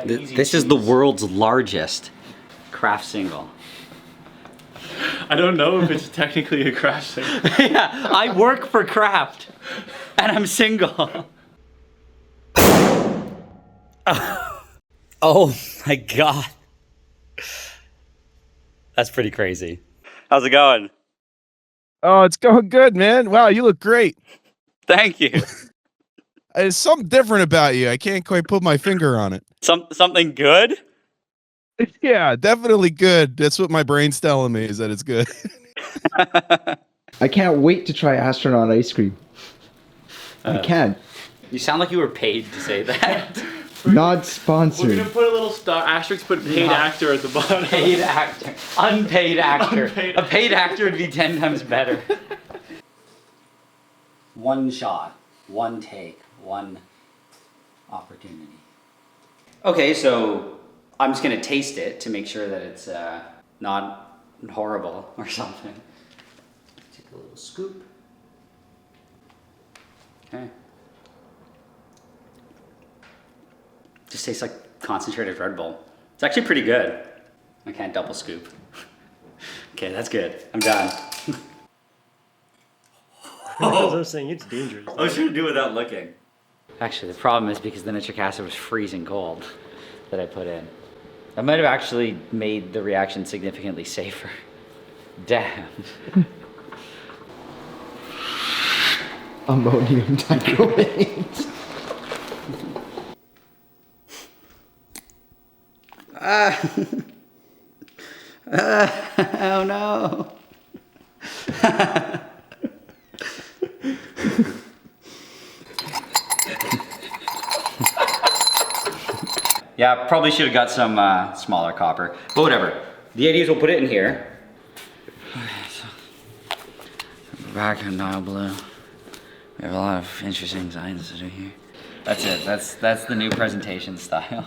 This is the world's largest Kraft single. I don't know if it's technically a Kraft single. Yeah, I work for Kraft, and I'm single. Oh my God. That's pretty crazy. How's it going? Oh, it's going good, man. Wow, you look great. Thank you. There's something different about you. I can't quite put my finger on it. Something good? Yeah, definitely good. That's what my brain's telling me, is that it's good. I can't wait to try astronaut ice cream. I can't. You sound like you were paid to say that. Not We're sponsored. gonna put a little star asterisk, put paid actor at the bottom. Paid actor. Unpaid actor. Unpaid A paid actor would be 10 times better. One shot, one take, one opportunity. Okay, so I'm just gonna taste it to make sure that it's not horrible or something. Take a little scoop. Okay. Just tastes like concentrated Red Bull. It's actually pretty good. I can't double scoop. Okay, that's good. I'm done. As I was saying, it's dangerous. I was trying to do it without looking. Actually, the problem is because the nitric acid was freezing cold that I put in. That might have actually made the reaction significantly safer. Damn. Ammonium dichromate. Oh no. Yeah, probably should have got some smaller copper, but whatever. The idea is we'll put it in here. Okay, so we're back on NileBlue. We have a lot of interesting designs to do here. That's it. That's the new presentation style.